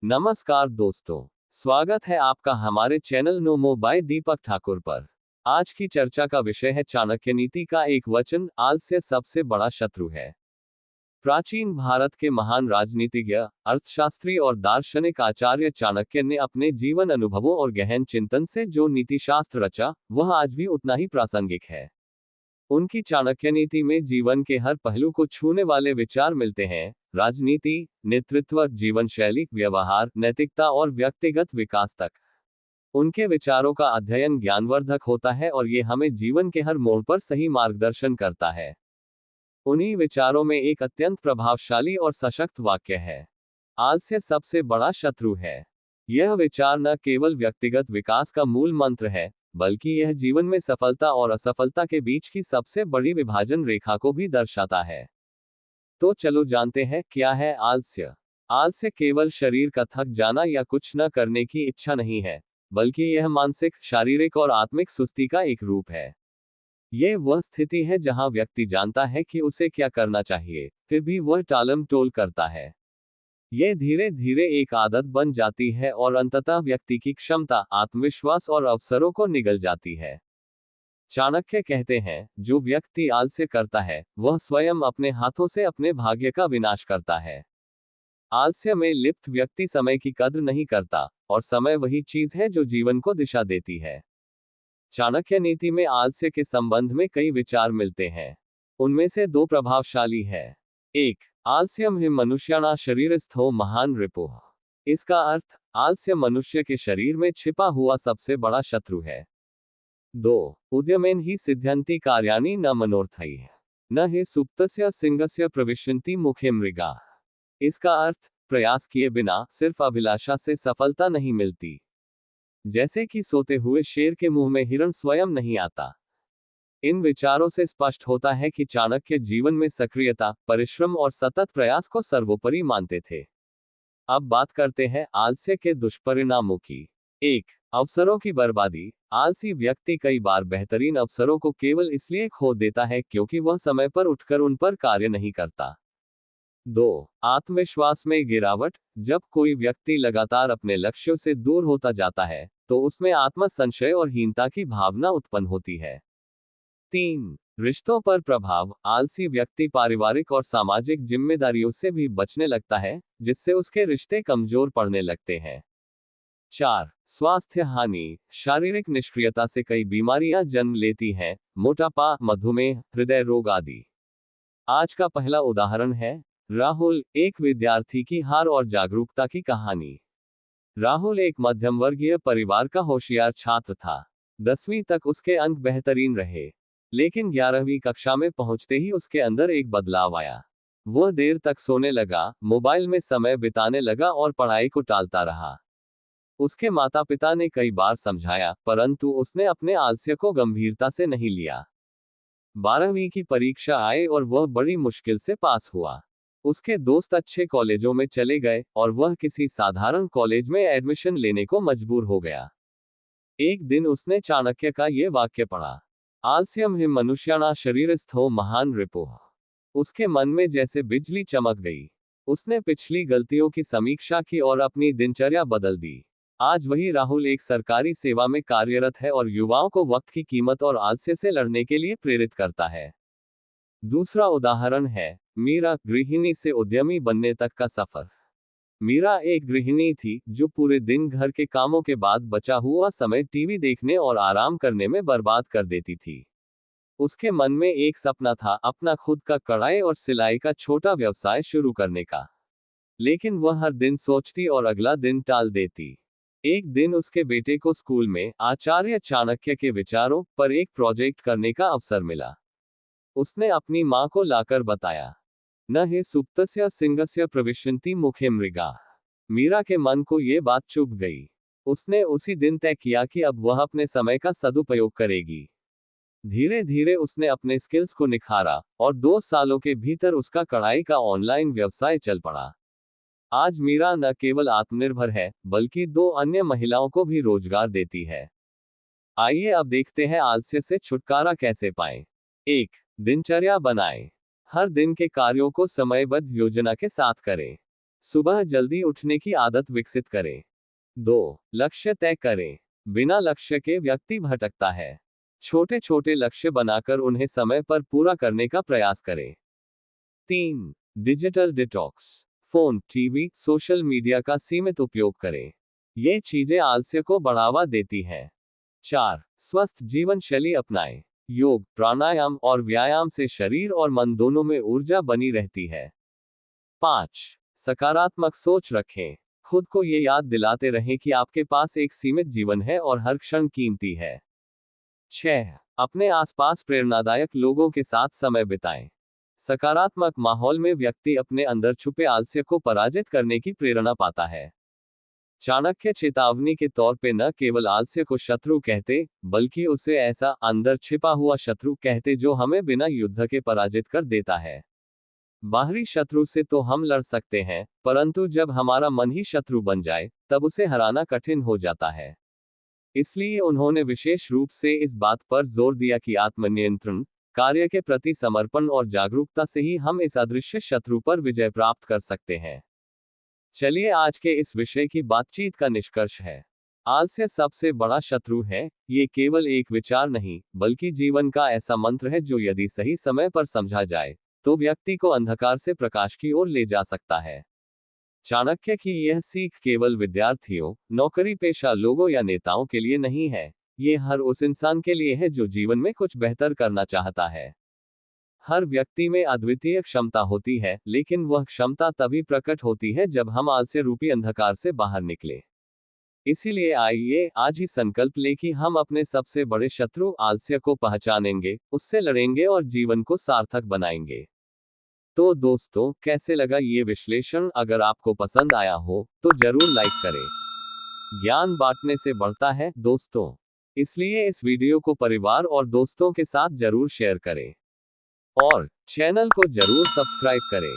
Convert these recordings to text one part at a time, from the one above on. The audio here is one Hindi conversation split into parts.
नमस्कार दोस्तों, स्वागत है आपका हमारे चैनल नोमो बाय दीपक ठाकुर पर। आज की चर्चा का विषय है चाणक्य नीति का एक वचन, आलस्य सबसे बड़ा शत्रु है। प्राचीन भारत के महान राजनीतिज्ञ, अर्थशास्त्री और दार्शनिक आचार्य चाणक्य ने अपने जीवन अनुभवों और गहन चिंतन से जो नीतिशास्त्र रचा, वह आज भी उतना ही प्रासंगिक है। उनकी चाणक्य नीति में जीवन के हर पहलू को छूने वाले विचार मिलते हैं, राजनीति, नेतृत्व, जीवन शैली, व्यवहार, नैतिकता और व्यक्तिगत विकास तक। उनके विचारों का अध्ययन ज्ञानवर्धक होता है और ये हमें जीवन के हर मोड़ पर सही मार्गदर्शन करता है। उन्हीं विचारों में एक अत्यंत प्रभावशाली और सशक्त वाक्य है, आलस्य सबसे बड़ा शत्रु है। यह विचार न केवल व्यक्तिगत विकास का मूल मंत्र है, बल्कि यह जीवन में सफलता और असफलता के बीच की सबसे बड़ी विभाजन रेखा को भी दर्शाता है। तो चलो जानते हैं क्या है आलस्य। आलस्य केवल शरीर का थक जाना या कुछ न करने की इच्छा नहीं है, बल्कि यह मानसिक, शारीरिक और आत्मिक सुस्ती का एक रूप है। यह वह स्थिति है जहां व्यक्ति जानता है कि उसे क्या करना चाहिए, फिर भी वह टालम टोल करता है। यह धीरे धीरे एक आदत बन जाती है और अंततः व्यक्ति की क्षमता, आत्मविश्वास और अवसरों को निगल जाती है। चाणक्य कहते हैं, जो व्यक्ति आलस्य करता है, वह स्वयं अपने हाथों से अपने भाग्य का विनाश करता है। आलस्य में लिप्त व्यक्ति समय की कद्र नहीं करता, और समय वही चीज है जो जीवन को दिशा देती है। चाणक्य नीति में आलस्य के संबंध में कई विचार मिलते हैं। उनमें से दो प्रभावशाली है। 1. आलस्यम हि मनुष्याणा शरीरस्थो महान रिपुः। इसका अर्थ, आलस्य मनुष्य के शरीर में छिपा हुआ सबसे बड़ा शत्रु है। 2. उद्यमेन ही सिद्ध्यन्ति कार्याणि न मनोर्थैः, न हि सुप्तस्य सिंहस्य प्रविशन्ति मुखे मृगा। इसका अर्थ, प्रयास किए बिना सिर्फ अभिलाषा से सफलता नहीं मिलती। जैसे कि सोते हुए शेर के मुंह में हिरण स्वयं नहीं आता। इन विचारों से स्पष्ट होता है कि चाणक्य जीवन में सक्रियता, परिश्रम और सतत प्रयास को सर्वोपरि मानते थे। अब बात करते हैं आलस्य के दुष्परिणामों की। 1. अवसरों की बर्बादी। आलसी व्यक्ति कई बार बेहतरीन अवसरों को केवल इसलिए खो देता है क्योंकि वह समय पर उठकर उन पर कार्य नहीं करता। 2. आत्मविश्वास में गिरावट। जब कोई व्यक्ति लगातार अपने लक्ष्यों से दूर होता जाता है, तो उसमें आत्म संशय और हीनता की भावना उत्पन्न होती है। 3. रिश्तों पर प्रभाव। आलसी व्यक्ति पारिवारिक और सामाजिक जिम्मेदारियों से भी बचने लगता है, जिससे उसके रिश्ते कमजोर पड़ने लगते हैं। 4. स्वास्थ्य हानि। शारीरिक निष्क्रियता से कई बीमारियां जन्म लेती हैं, मोटापा, मधुमेह, हृदय रोग आदि। आज का पहला उदाहरण है राहुल, एक विद्यार्थी की हार और जागरूकता की कहानी। राहुल एक मध्यम वर्गीय परिवार का होशियार छात्र था। 10वीं तक उसके अंक बेहतरीन रहे, लेकिन 11वीं कक्षा में पहुंचते ही उसके अंदर एक बदलाव आया। वह देर तक सोने लगा, मोबाइल में समय बिताने लगा और पढ़ाई को टालता रहा। उसके माता पिता ने कई बार समझाया, परंतु उसने अपने आलस्य को गंभीरता से नहीं लिया। 12वीं की परीक्षा आई और वह बड़ी मुश्किल से पास हुआ। उसके दोस्त अच्छे कॉलेजों में चले गए और वह किसी साधारण कॉलेज में एडमिशन लेने को मजबूर हो गया। एक दिन उसने चाणक्य का ये वाक्य पढ़ा, आलस्यम हि मनुष्याणा शरीरस्थो महान रिपुः। उसके मन में जैसे बिजली चमक गई। उसने पिछली गलतियों की समीक्षा की और अपनी दिनचर्या बदल दी। आज वही राहुल एक सरकारी सेवा में कार्यरत है और युवाओं को वक्त की कीमत और आलस्य से लड़ने के लिए प्रेरित करता है। दूसरा उदाहरण है मीरा, गृहिणी से उद्यमी बनने तक का सफर। मीरा एक गृहिणी थी जो पूरे दिन घर के कामों के बाद बचा हुआ समय टीवी देखने और आराम करने में बर्बाद कर देती थी। उसके मन में एक सपना था, अपना खुद का कढ़ाई और सिलाई का छोटा व्यवसाय शुरू करने का। लेकिन वह हर दिन सोचती और अगला दिन टाल देती। एक दिन उसके बेटे को स्कूल में आचार्य चाणक्य के विचारों पर एक प्रोजेक्ट करने का अवसर मिला। उसने अपनी मां को लाकर बताया, न हि सुप्तस्य सिंहस्य प्रविशन्ति मुखे मृगा। मीरा के मन को ये बात चुभ गई। उसने उसी दिन तय किया कि अब वह अपने समय का सदुपयोग करेगी। धीरे धीरे उसने अपने स्किल्स को निखारा और 2 सालों के भीतर उसका कढ़ाई का ऑनलाइन व्यवसाय चल पड़ा। आज मीरा न केवल आत्मनिर्भर है, बल्कि 2 अन्य महिलाओं को भी रोजगार देती है। आइए अब देखते हैं आलस्य से छुटकारा कैसे पाएं। 1. दिनचर्या बनाएं। हर दिन के कार्यों को समयबद्ध योजना के साथ करें। सुबह जल्दी उठने की आदत विकसित करें। 2. लक्ष्य तय करें। बिना लक्ष्य के व्यक्ति भटकता है। छोटे छोटे लक्ष्य बनाकर उन्हें समय पर पूरा करने का प्रयास करें। 3. Digital detox. Phone, TV, social media का सीमित उपयोग करें। ये चीजें आलस्य को बढ़ावा देती हैं। 4. स्वस्थ जीवन शैली अपनाएं। योग, प्राणायाम और व्यायाम से शरीर और मन दोनों में ऊर्जा बनी रहती है। 5. सकारात्मक सोच रखें। खुद को ये याद दिलाते रहें कि आपके पास एक सीमित जीवन है और हर क्षण कीमती है। 6. अपने आसपास प्रेरणादायक लोगों के साथ समय बिताएं। सकारात्मक माहौल में व्यक्ति अपने अंदर छुपे आलस्य को पराजित करने की प्रेरणा पाता है। चाणक्य चेतावनी के तौर पे न केवल आलस्य को शत्रु कहते, बल्कि उसे ऐसा अंदर छिपा हुआ शत्रु कहते जो हमें बिना युद्ध के पराजित कर देता है। बाहरी शत्रु से तो हम लड़ सकते हैं, परंतु जब हमारा मन ही शत्रु बन जाए, तब उसे हराना कठिन हो जाता है। इसलिए उन्होंने विशेष रूप से इस बात पर जोर दिया कि आत्मनियंत्रण, कार्य के प्रति समर्पण और जागरूकता से ही हम इस अदृश्य शत्रु पर विजय प्राप्त कर सकते हैं। चलिए आज के इस विषय की बातचीत का निष्कर्ष है। आलस्य सबसे बड़ा शत्रु है। ये केवल एक विचार नहीं, बल्कि जीवन का ऐसा मंत्र है जो यदि सही समय पर समझा जाए, तो व्यक्ति को अंधकार से प्रकाश की ओर ले जा सकता है। चाणक्य की यह सीख केवल विद्यार्थियों, नौकरी पेशा लोगों या नेताओं के लिए नहीं है। ये हर उस इंसान के लिए है जो जीवन में कुछ बेहतर करना चाहता है। हर व्यक्ति में अद्वितीय क्षमता होती है, लेकिन वह क्षमता तभी प्रकट होती है जब हम आलस्य रूपी अंधकार से बाहर निकले। इसीलिए आइए आज ही संकल्प लें कि हम अपने सबसे बड़े शत्रु आलस्य को पहचानेंगे, उससे लड़ेंगे और जीवन को सार्थक बनाएंगे। तो दोस्तों, कैसे लगा ये विश्लेषण? अगर आपको पसंद आया हो तो जरूर लाइक करें। ज्ञान बांटने से बढ़ता है दोस्तों, इसलिए इस वीडियो को परिवार और दोस्तों के साथ जरूर शेयर करें और चैनल को जरूर सब्सक्राइब करें।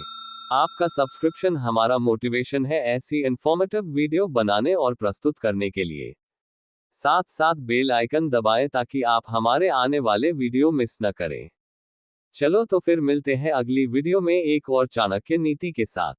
आपका सब्सक्रिप्शन हमारा मोटिवेशन है ऐसी इंफॉर्मेटिव वीडियो बनाने और प्रस्तुत करने के लिए। साथ साथ बेल आइकन दबाएं ताकि आप हमारे आने वाले वीडियो मिस न करें। चलो तो फिर मिलते हैं अगली वीडियो में एक और चाणक्य नीति के साथ।